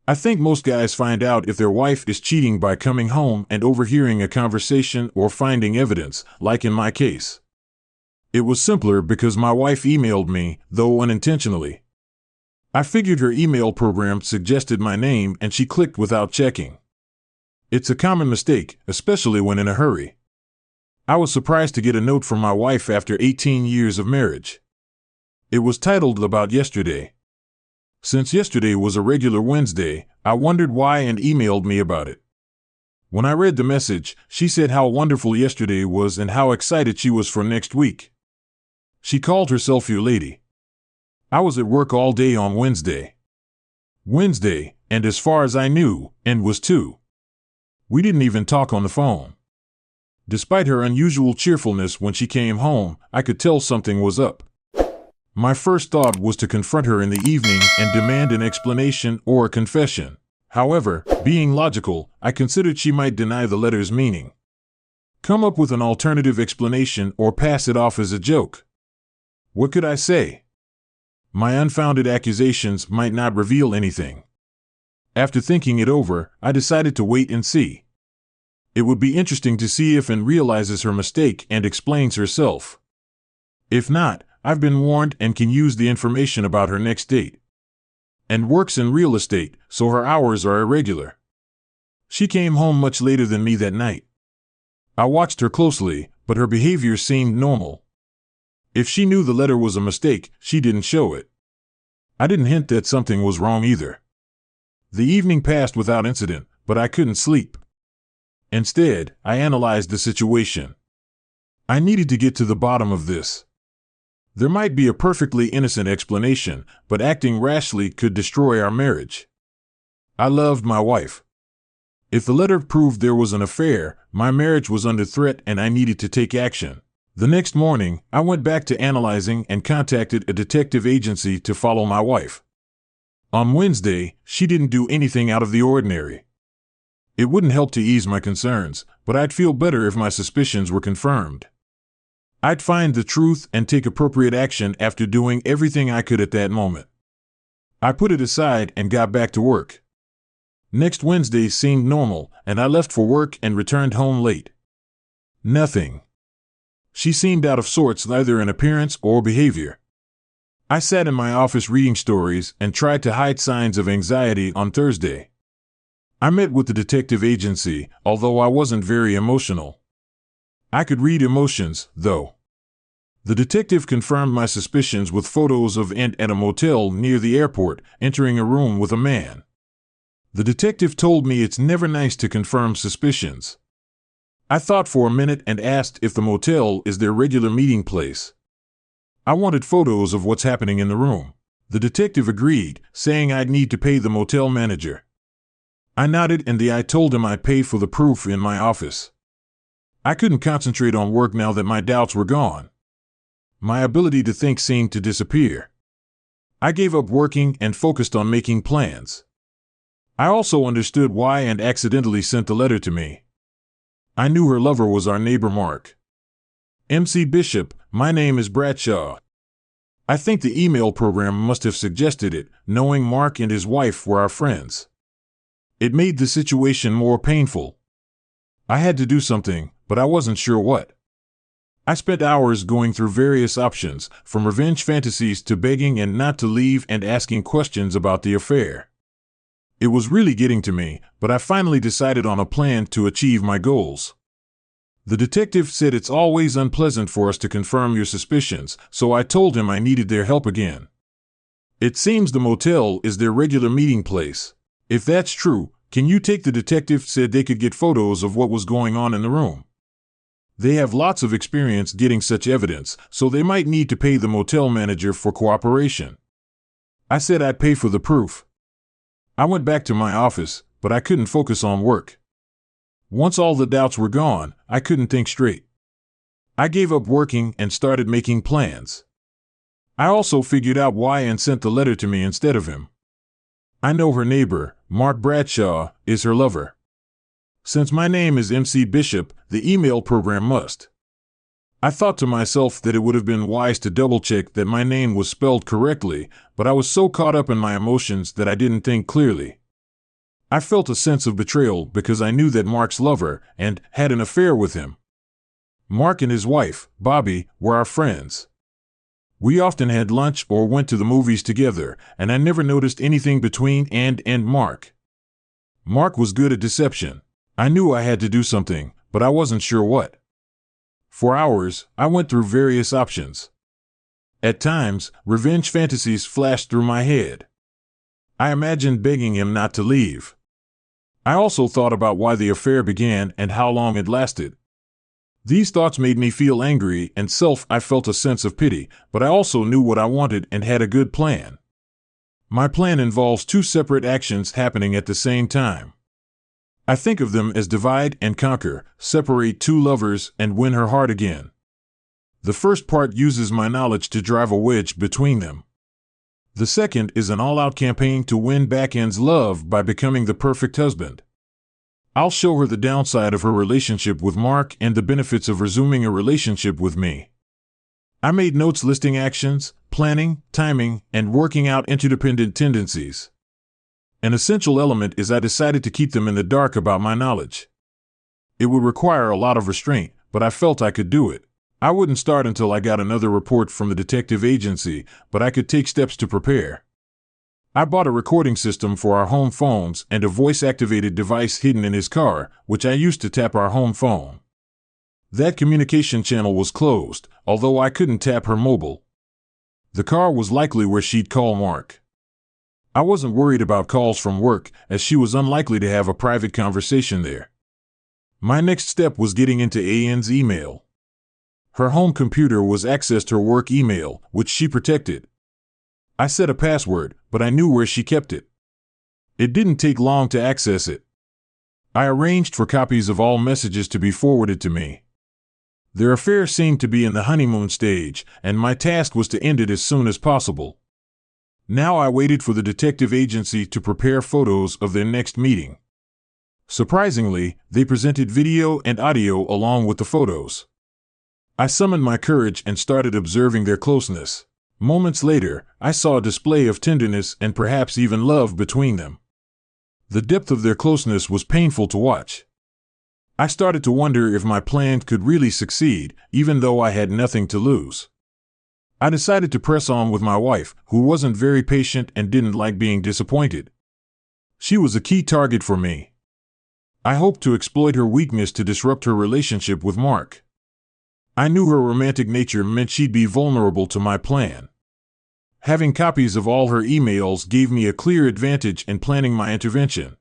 I think most guys find out if their wife is cheating by coming home and overhearing a conversation or finding evidence, like in my case. It was simpler because my wife emailed me, though unintentionally. I figured her email program suggested my name and she clicked without checking. It's a common mistake, especially when in a hurry. I was surprised to get a note from my wife after 18 years of marriage. It was titled About Yesterday. Since yesterday was a regular Wednesday, I wondered why and emailed me about it. When I read the message, she said how wonderful yesterday was and how excited she was for next week. She called herself your lady. I was at work all day on Wednesday, and as far as I knew, and was too. We didn't even talk on the phone. Despite her unusual cheerfulness when she came home, I could tell something was up. My first thought was to confront her in the evening and demand an explanation or a confession. However, being logical, I considered she might deny the letter's meaning, come up with an alternative explanation, or pass it off as a joke. What could I say? My unfounded accusations might not reveal anything. After thinking it over, I decided to wait and see. It would be interesting to see if Anne realizes her mistake and explains herself. If not, I've been warned and can use the information about her next date. Anne works in real estate, so her hours are irregular. She came home much later than me that night. I watched her closely, but her behavior seemed normal. If she knew the letter was a mistake, she didn't show it. I didn't hint that something was wrong either. The evening passed without incident, but I couldn't sleep. Instead, I analyzed the situation. I needed to get to the bottom of this. There might be a perfectly innocent explanation, but acting rashly could destroy our marriage. I loved my wife. If the letter proved there was an affair, my marriage was under threat and I needed to take action. The next morning, I went back to analyzing and contacted a detective agency to follow my wife. On Wednesday, she didn't do anything out of the ordinary. It wouldn't help to ease my concerns, but I'd feel better if my suspicions were confirmed. I'd find the truth and take appropriate action after doing everything I could at that moment. I put it aside and got back to work. Next Wednesday seemed normal, and I left for work and returned home late. Nothing. She seemed out of sorts either in appearance or behavior. I sat in my office reading stories and tried to hide signs of anxiety on Thursday. I met with the detective agency, although I wasn't very emotional. I could read emotions, though. The detective confirmed my suspicions with photos of Anne at a motel near the airport, entering a room with a man. The detective told me it's never nice to confirm suspicions. I thought for a minute and asked if the motel is their regular meeting place. I wanted photos of what's happening in the room. The detective agreed, saying I'd need to pay the motel manager. I nodded and I told him I'd pay for the proof in my office. I couldn't concentrate on work now that my doubts were gone. My ability to think seemed to disappear. I gave up working and focused on making plans. I also understood why Anne accidentally sent the letter to me. I knew her lover was our neighbor Mark. MC Bishop, my name is Bradshaw. I think the email program must have suggested it, knowing Mark and his wife were our friends. It made the situation more painful. I had to do something, but I wasn't sure what. I spent hours going through various options, from revenge fantasies to begging and not to leave and asking questions about the affair. It was really getting to me, but I finally decided on a plan to achieve my goals. The detective said it's always unpleasant for us to confirm your suspicions, so I told him I needed their help again. It seems the motel is their regular meeting place. If that's true, can you take the detective said they could get photos of what was going on in the room? They have lots of experience getting such evidence, so they might need to pay the motel manager for cooperation. I said I'd pay for the proof. I went back to my office, but I couldn't focus on work. Once all the doubts were gone, I couldn't think straight. I gave up working and started making plans. I also figured out why Anne sent the letter to me instead of him. I know her neighbor, Mark Bradshaw, is her lover. Since my name is MC Bishop, the email program must. I thought to myself that it would have been wise to double-check that my name was spelled correctly, but I was so caught up in my emotions that I didn't think clearly. I felt a sense of betrayal because I knew that Mark's lover and had an affair with him. Mark and his wife, Bobby, were our friends. We often had lunch or went to the movies together, and I never noticed anything between Ann and Mark. Mark was good at deception. I knew I had to do something, but I wasn't sure what. For hours, I went through various options. At times, revenge fantasies flashed through my head. I imagined begging him not to leave. I also thought about why the affair began and how long it lasted. These thoughts made me feel angry and I felt a sense of pity, but I also knew what I wanted and had a good plan. My plan involves two separate actions happening at the same time. I think of them as divide and conquer, separate two lovers and win her heart again. The first part uses my knowledge to drive a wedge between them. The second is an all-out campaign to win back Ann's love by becoming the perfect husband. I'll show her the downside of her relationship with Mark and the benefits of resuming a relationship with me. I made notes listing actions, planning, timing, and working out interdependent tendencies. An essential element is I decided to keep them in the dark about my knowledge. It would require a lot of restraint, but I felt I could do it. I wouldn't start until I got another report from the detective agency, but I could take steps to prepare. I bought a recording system for our home phones and a voice-activated device hidden in his car, which I used to tap our home phone. That communication channel was closed, although I couldn't tap her mobile. The car was likely where she'd call Mark. I wasn't worried about calls from work, as she was unlikely to have a private conversation there. My next step was getting into Ann's email. Her home computer was accessed her work email, which she protected. I set a password, but I knew where she kept it. It didn't take long to access it. I arranged for copies of all messages to be forwarded to me. Their affair seemed to be in the honeymoon stage, and my task was to end it as soon as possible. Now I waited for the detective agency to prepare photos of their next meeting. Surprisingly, they presented video and audio along with the photos. I summoned my courage and started observing their closeness. Moments later, I saw a display of tenderness and perhaps even love between them. The depth of their closeness was painful to watch. I started to wonder if my plan could really succeed, even though I had nothing to lose. I decided to press on with my wife, who wasn't very patient and didn't like being disappointed. She was a key target for me. I hoped to exploit her weakness to disrupt her relationship with Mark. I knew her romantic nature meant she'd be vulnerable to my plan. Having copies of all her emails gave me a clear advantage in planning my intervention.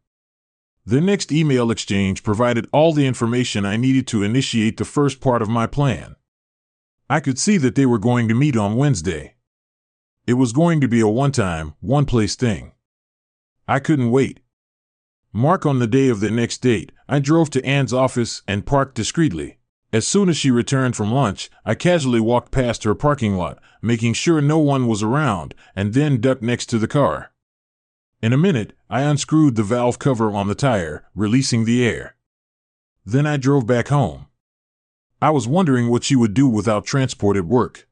The next email exchange provided all the information I needed to initiate the first part of my plan. I could see that they were going to meet on Wednesday. It was going to be a one-time, one-place thing. I couldn't wait. Mark on the day of the next date, I drove to Ann's office and parked discreetly. As soon as she returned from lunch, I casually walked past her parking lot, making sure no one was around, and then ducked next to the car. In a minute, I unscrewed the valve cover on the tire, releasing the air. Then I drove back home. I was wondering what she would do without transport at work.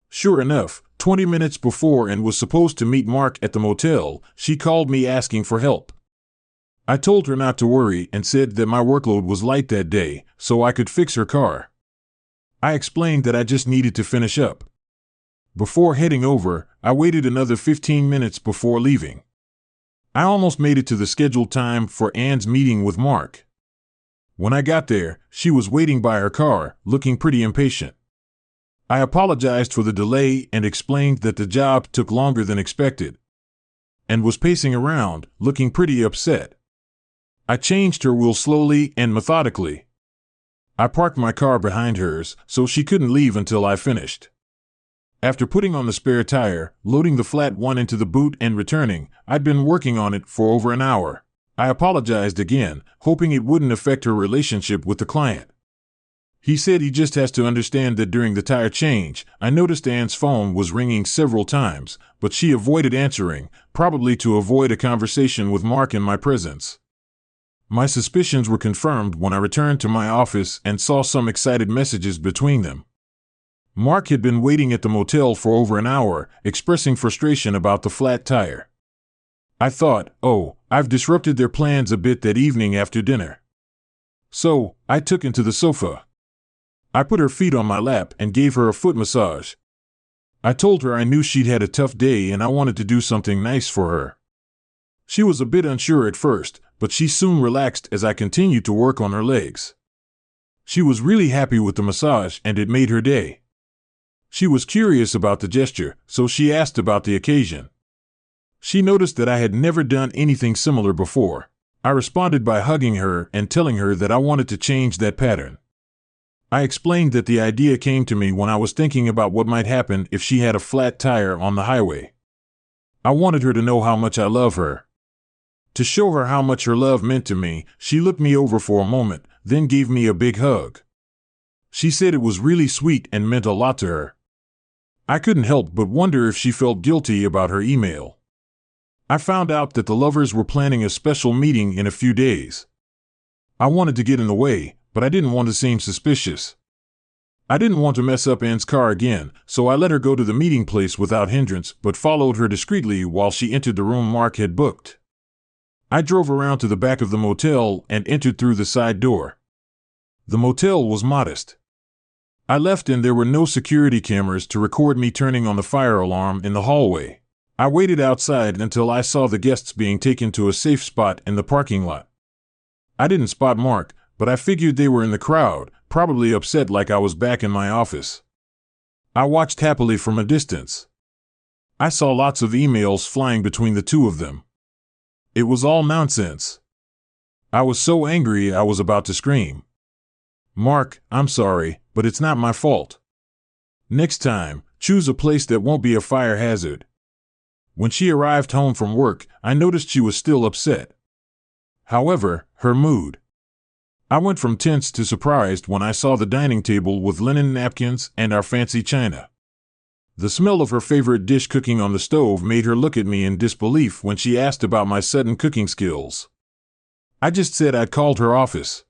Sure enough, 20 minutes before Ann was supposed to meet Mark at the motel, she called me asking for help. I told her not to worry and said that my workload was light that day, so I could fix her car. I explained that I just needed to finish up. Before heading over, I waited another 15 minutes before leaving. I almost made it to the scheduled time for Ann's meeting with Mark. When I got there, she was waiting by her car, looking pretty impatient. I apologized for the delay and explained that the job took longer than expected. Ann was pacing around, looking pretty upset. I changed her wheel slowly and methodically. I parked my car behind hers, so she couldn't leave until I finished. After putting on the spare tire, loading the flat one into the boot and returning, I'd been working on it for over an hour. I apologized again, hoping it wouldn't affect her relationship with the client. He said he just has to understand that during the tire change, I noticed Ann's phone was ringing several times, but she avoided answering, probably to avoid a conversation with Mark in my presence. My suspicions were confirmed when I returned to my office and saw some excited messages between them. Mark had been waiting at the motel for over an hour, expressing frustration about the flat tire. I thought, oh, I've disrupted their plans a bit that evening after dinner. So, I took her to the sofa. I put her feet on my lap and gave her a foot massage. I told her I knew she'd had a tough day and I wanted to do something nice for her. She was a bit unsure at first, but she soon relaxed as I continued to work on her legs. She was really happy with the massage and it made her day. She was curious about the gesture, so she asked about the occasion. She noticed that I had never done anything similar before. I responded by hugging her and telling her that I wanted to change that pattern. I explained that the idea came to me when I was thinking about what might happen if she had a flat tire on the highway. I wanted her to know how much I love her. To show her how much her love meant to me, she looked me over for a moment, then gave me a big hug. She said it was really sweet and meant a lot to her. I couldn't help but wonder if she felt guilty about her email. I found out that the lovers were planning a special meeting in a few days. I wanted to get in the way, but I didn't want to seem suspicious. I didn't want to mess up Anne's car again, so I let her go to the meeting place without hindrance but followed her discreetly while she entered the room Mark had booked. I drove around to the back of the motel and entered through the side door. The motel was modest. I left and there were no security cameras to record me turning on the fire alarm in the hallway. I waited outside until I saw the guests being taken to a safe spot in the parking lot. I didn't spot Mark, but I figured they were in the crowd, probably upset like I was back in my office. I watched happily from a distance. I saw lots of emails flying between the two of them. It was all nonsense. I was so angry I was about to scream. Mark, I'm sorry, but it's not my fault. Next time, choose a place that won't be a fire hazard. When she arrived home from work, I noticed she was still upset. However, her mood. I went from tense to surprised when I saw the dining table with linen napkins and our fancy china. The smell of her favorite dish cooking on the stove made her look at me in disbelief when she asked about my sudden cooking skills. I just said I'd called her office.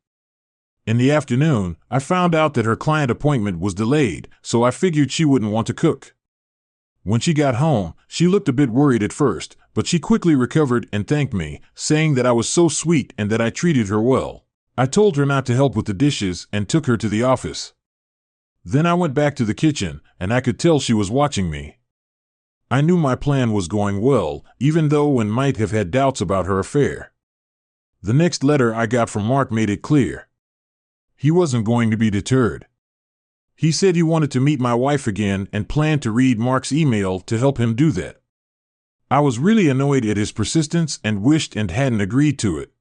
In the afternoon, I found out that her client appointment was delayed, so I figured she wouldn't want to cook. When she got home, she looked a bit worried at first, but she quickly recovered and thanked me, saying that I was so sweet and that I treated her well. I told her not to help with the dishes and took her to the office. Then I went back to the kitchen, and I could tell she was watching me. I knew my plan was going well, even though Anne might have had doubts about her affair. The next letter I got from Mark made it clear. He wasn't going to be deterred. He said he wanted to meet my wife again and planned to read Mark's email to help him do that. I was really annoyed at his persistence and wished and hadn't agreed to it.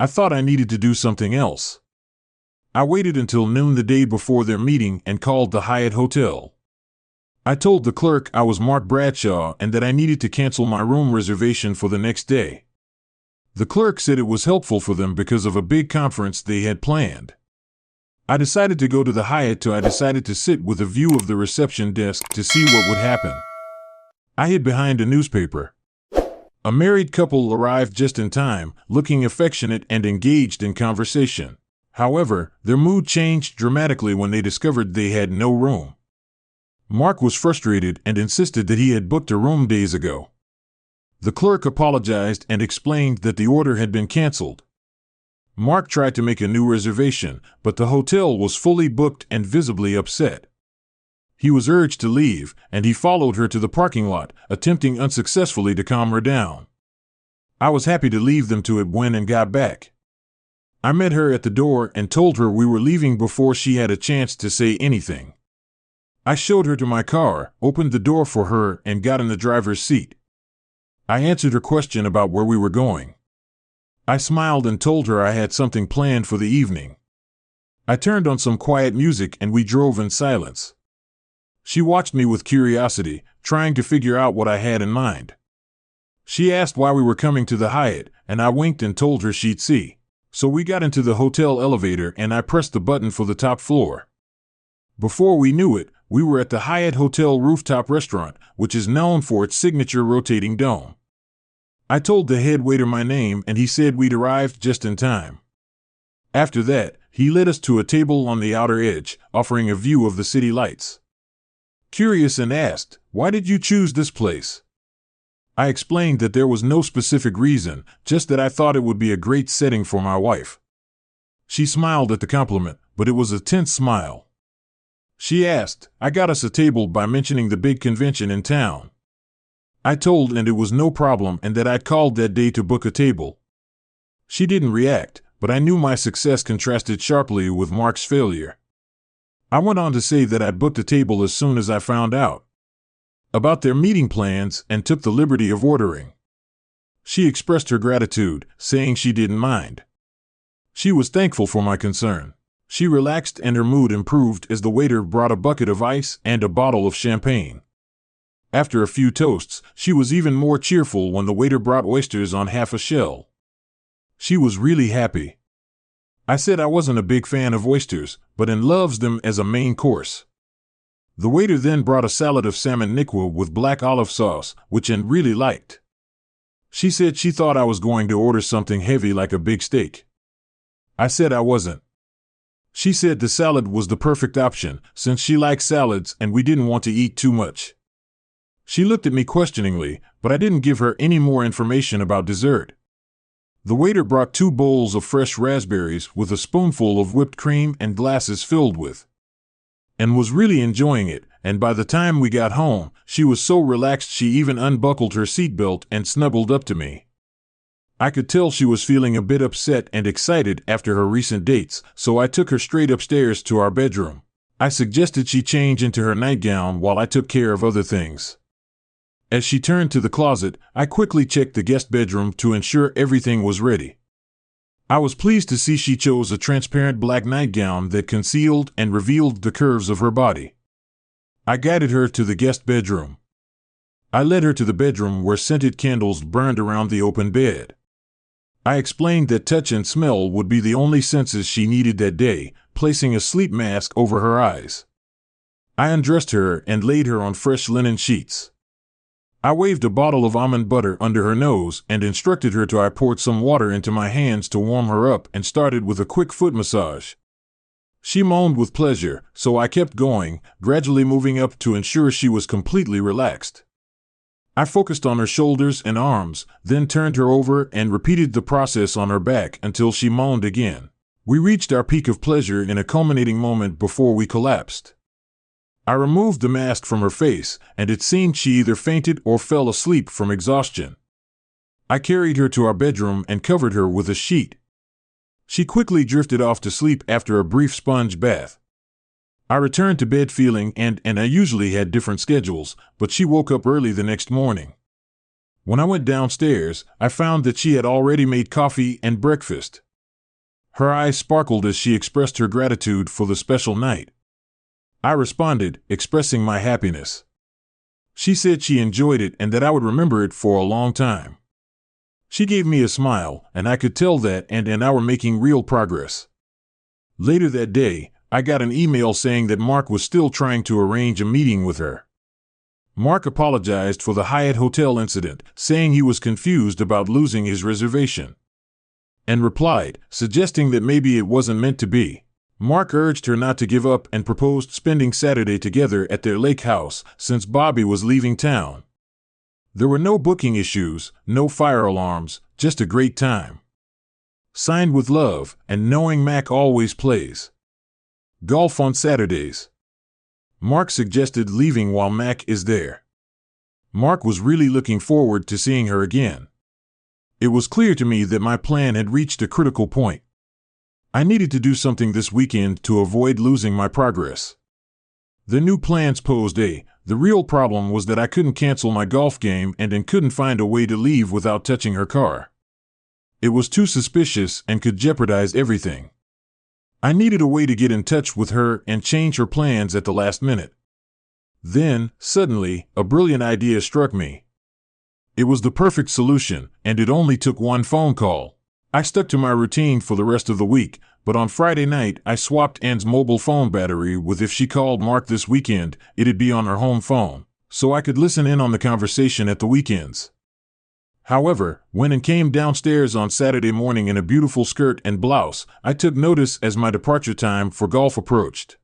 I thought I needed to do something else. I waited until noon the day before their meeting and called the Hyatt Hotel. I told the clerk I was Mark Bradshaw and that I needed to cancel my room reservation for the next day. The clerk said it was helpful for them because of a big conference they had planned. I decided to go to the Hyatt I decided to sit with a view of the reception desk to see what would happen. I hid behind a newspaper. A married couple arrived just in time, looking affectionate and engaged in conversation. However, their mood changed dramatically when they discovered they had no room. Mark was frustrated and insisted that he had booked a room days ago. The clerk apologized and explained that the order had been canceled. Mark tried to make a new reservation, but the hotel was fully booked and visibly upset. He was urged to leave, and he followed her to the parking lot, attempting unsuccessfully to calm her down. I was happy to leave them to it when Anne got back. I met her at the door and told her we were leaving before she had a chance to say anything. I showed her to my car, opened the door for her, and got in the driver's seat. I answered her question about where we were going. I smiled and told her I had something planned for the evening. I turned on some quiet music and we drove in silence. She watched me with curiosity, trying to figure out what I had in mind. She asked why we were coming to the Hyatt, and I winked and told her she'd see. So we got into the hotel elevator and I pressed the button for the top floor. Before we knew it, we were at the Hyatt Hotel rooftop restaurant, which is known for its signature rotating dome. I told the head waiter my name and he said we'd arrived just in time. After that, he led us to a table on the outer edge, offering a view of the city lights. Curious, Anne asked, "Why did you choose this place?" I explained that there was no specific reason, just that I thought it would be a great setting for my wife. She smiled at the compliment, but it was a tense smile. She asked, "I got us a table," by mentioning the big convention in town. I told and it was no problem and that I'd called that day to book a table. She didn't react, but I knew my success contrasted sharply with Mark's failure. I went on to say that I'd booked a table as soon as I found out about their meeting plans and took the liberty of ordering. She expressed her gratitude, saying she didn't mind. She was thankful for my concern. She relaxed and her mood improved as the waiter brought a bucket of ice and a bottle of champagne. After a few toasts, she was even more cheerful when the waiter brought oysters on half a shell. She was really happy. I said I wasn't a big fan of oysters, but loves them as a main course. The waiter then brought a salad of salmon nikwa with black olive sauce, which Anne really liked. She said she thought I was going to order something heavy like a big steak. I said I wasn't. She said the salad was the perfect option, since she likes salads and we didn't want to eat too much. She looked at me questioningly, but I didn't give her any more information about dessert. The waiter brought 2 bowls of fresh raspberries with a spoonful of whipped cream and glasses filled with. Anne was really enjoying it, and by the time we got home, she was so relaxed she even unbuckled her seatbelt and snuggled up to me. I could tell she was feeling a bit upset and excited after her recent dates, so I took her straight upstairs to our bedroom. I suggested she change into her nightgown while I took care of other things. As she turned to the closet, I quickly checked the guest bedroom to ensure everything was ready. I was pleased to see she chose a transparent black nightgown that concealed and revealed the curves of her body. I guided her to the guest bedroom. I led her to the bedroom where scented candles burned around the open bed. I explained that touch and smell would be the only senses she needed that day, placing a sleep mask over her eyes. I undressed her and laid her on fresh linen sheets. I waved a bottle of almond butter under her nose and instructed her to I poured some water into my hands to warm her up and started with a quick foot massage. She moaned with pleasure, so I kept going, gradually moving up to ensure she was completely relaxed. I focused on her shoulders and arms, then turned her over and repeated the process on her back until she moaned again. We reached our peak of pleasure in a culminating moment before we collapsed. I removed the mask from her face, and it seemed she either fainted or fell asleep from exhaustion. I carried her to our bedroom and covered her with a sheet. She quickly drifted off to sleep after a brief sponge bath. I returned to bed feeling and I usually had different schedules, but she woke up early the next morning. When I went downstairs, I found that she had already made coffee and breakfast. Her eyes sparkled as she expressed her gratitude for the special night. I responded, expressing my happiness. She said she enjoyed it and that I would remember it for a long time. She gave me a smile, and I could tell that and I were making real progress. Later that day, I got an email saying that Mark was still trying to arrange a meeting with her. Mark apologized for the Hyatt Hotel incident, saying he was confused about losing his reservation. And replied, suggesting that maybe it wasn't meant to be. Mark urged her not to give up and proposed spending Saturday together at their lake house, since Bobby was leaving town. There were no booking issues, no fire alarms, just a great time. Signed with love, and knowing Mac always plays golf on Saturdays. Mark suggested leaving while Mac is there. Mark was really looking forward to seeing her again. It was clear to me that my plan had reached a critical point. I needed to do something this weekend to avoid losing my progress. The new plans posed the real problem was that I couldn't cancel my golf game and couldn't find a way to leave without touching her car. It was too suspicious and could jeopardize everything. I needed a way to get in touch with her and change her plans at the last minute. Then, suddenly, a brilliant idea struck me. It was the perfect solution, and it only took one phone call. I stuck to my routine for the rest of the week, but on Friday night I swapped Anne's mobile phone battery with if she called Mark this weekend, it'd be on her home phone, so I could listen in on the conversation at the weekends. However, when Anne came downstairs on Saturday morning in a beautiful skirt and blouse, I took notice as my departure time for golf approached.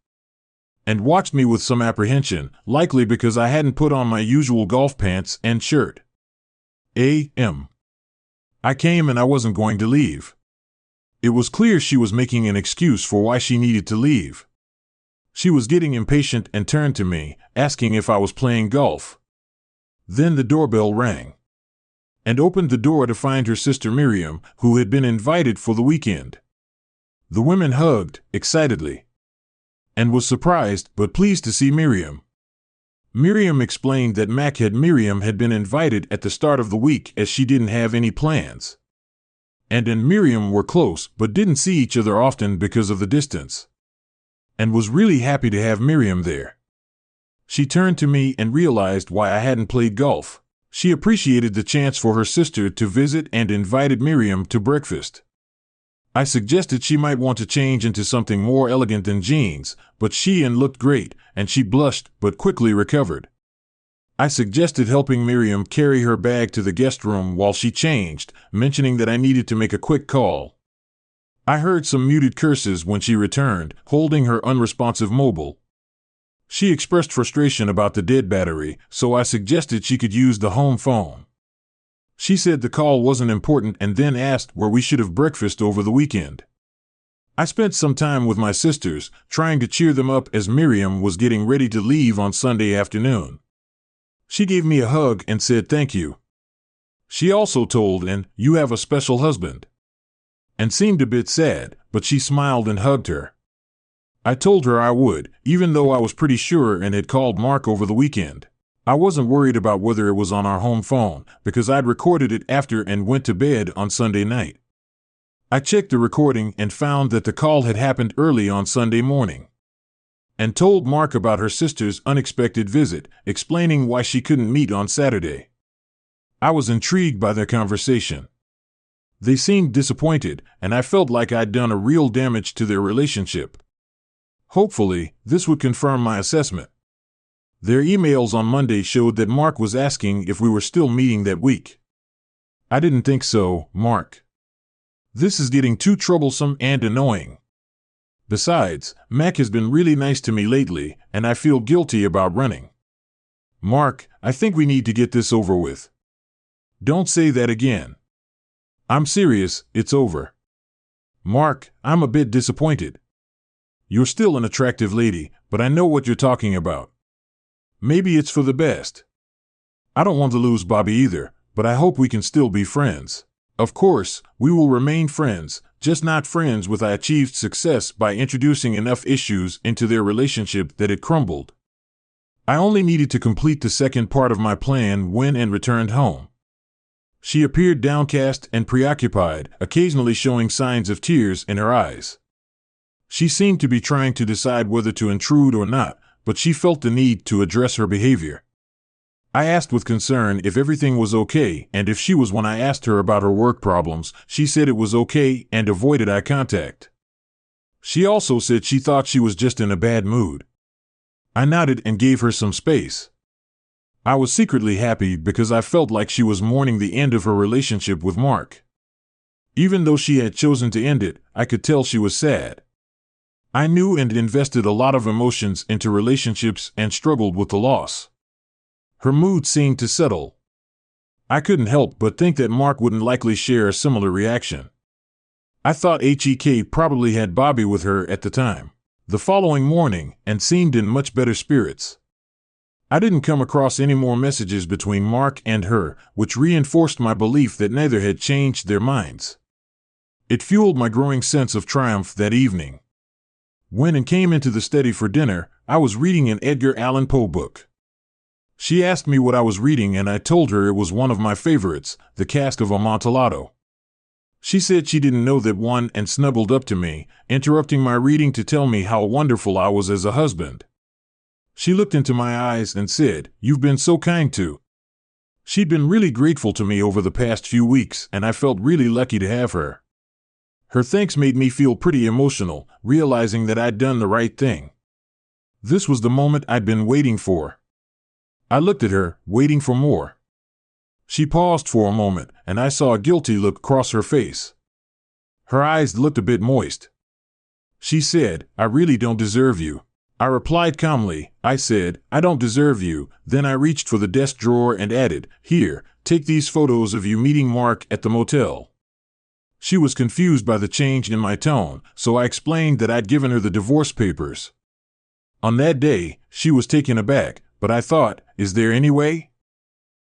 And watched me with some apprehension, likely because I hadn't put on my usual golf pants and shirt. a.m. I came and I wasn't going to leave. It was clear she was making an excuse for why she needed to leave. She was getting impatient and turned to me, asking if I was playing golf. Then the doorbell rang, and opened the door to find her sister Miriam, who had been invited for the weekend. The women hugged, excitedly, and was surprised but pleased to see Miriam. Miriam explained that Miriam had been invited at the start of the week as she didn't have any plans. And Miriam were close but didn't see each other often because of the distance, and was really happy to have Miriam there. She turned to me and realized why I hadn't played golf. She appreciated the chance for her sister to visit and invited Miriam to breakfast. I suggested she might want to change into something more elegant than jeans, but she looked great, and she blushed but quickly recovered. I suggested helping Miriam carry her bag to the guest room while she changed, mentioning that I needed to make a quick call. I heard some muted curses when she returned, holding her unresponsive mobile. She expressed frustration about the dead battery, so I suggested she could use the home phone. She said the call wasn't important and then asked where we should have breakfast over the weekend. I spent some time with my sisters, trying to cheer them up as Miriam was getting ready to leave on Sunday afternoon. She gave me a hug and said thank you. She also told you have a special husband, and seemed a bit sad, but she smiled and hugged her. I told her I would, even though I was pretty sure had called Mark over the weekend. I wasn't worried about whether it was on our home phone, because I'd recorded it after and went to bed on Sunday night. I checked the recording and found that the call had happened early on Sunday morning, and told Mark about her sister's unexpected visit, explaining why she couldn't meet on Saturday. I was intrigued by their conversation. They seemed disappointed, and I felt like I'd done a real damage to their relationship. Hopefully, this would confirm my assessment. Their emails on Monday showed that Mark was asking if we were still meeting that week. I didn't think so, Mark. This is getting too troublesome and annoying. Besides, Mac has been really nice to me lately, and I feel guilty about running. Mark, I think we need to get this over with. Don't say that again. I'm serious, it's over. Mark, I'm a bit disappointed. You're still an attractive lady, but I know what you're talking about. Maybe it's for the best. I don't want to lose Bobby either, but I hope we can still be friends. Of course, we will remain friends, just not friends with I achieved success by introducing enough issues into their relationship that it crumbled. I only needed to complete the second part of my plan when returned home. She appeared downcast and preoccupied, occasionally showing signs of tears in her eyes. She seemed to be trying to decide whether to intrude or not, but she felt the need to address her behavior. I asked with concern if everything was okay, and if she was. When I asked her about her work problems, she said it was okay and avoided eye contact. She also said she thought she was just in a bad mood. I nodded and gave her some space. I was secretly happy because I felt like she was mourning the end of her relationship with Mark. Even though she had chosen to end it, I could tell she was sad. I knew and invested a lot of emotions into relationships and struggled with the loss. Her mood seemed to settle. I couldn't help but think that Mark wouldn't likely share a similar reaction. I thought HEK probably had Bobby with her at the time, the following morning, and seemed in much better spirits. I didn't come across any more messages between Mark and her, which reinforced my belief that neither had changed their minds. It fueled my growing sense of triumph that evening. When came into the study for dinner, I was reading an Edgar Allan Poe book. She asked me what I was reading and I told her it was one of my favorites, The Cask of Amontillado. She said she didn't know that one and snuggled up to me, interrupting my reading to tell me how wonderful I was as a husband. She looked into my eyes and said, "You've been so kind to." She'd been really grateful to me over the past few weeks, and I felt really lucky to have her. Her thanks made me feel pretty emotional, realizing that I'd done the right thing. This was the moment I'd been waiting for. I looked at her, waiting for more. She paused for a moment, and I saw a guilty look cross her face. Her eyes looked a bit moist. She said, "I really don't deserve you." I replied calmly. I said, I don't deserve you. Then I reached for the desk drawer and added, here, take these photos of you meeting Mark at the motel. She was confused by the change in my tone, so I explained that I'd given her the divorce papers. On that day, she was taken aback, but I thought, is there any way?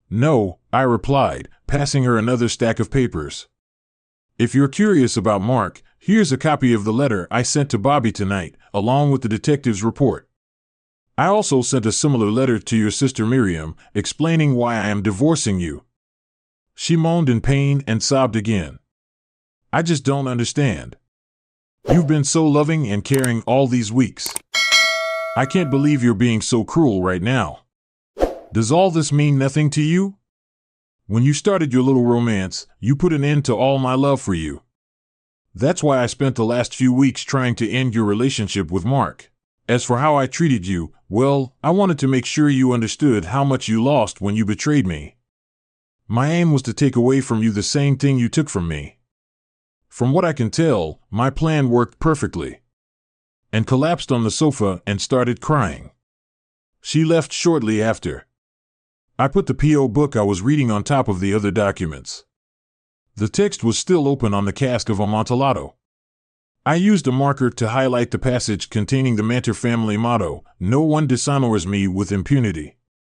No, I replied, passing her another stack of papers. If you're curious about Mark, here's a copy of the letter I sent to Bobby tonight, along with the detective's report. I also sent a similar letter to your sister Miriam, explaining why I am divorcing you. She moaned in pain and sobbed again. I just don't understand. You've been so loving and caring all these weeks. I can't believe you're being so cruel right now. Does all this mean nothing to you? When you started your little romance, you put an end to all my love for you. That's why I spent the last few weeks trying to end your relationship with Mark. As for how I treated you, well, I wanted to make sure you understood how much you lost when you betrayed me. My aim was to take away from you the same thing you took from me. From what I can tell, my plan worked perfectly. And collapsed on the sofa and started crying. She left shortly after. I put the P.O. book I was reading on top of the other documents. The text was still open on the cask of Amontillado. I used a marker to highlight the passage containing the Manter family motto, "No one dishonors me with impunity."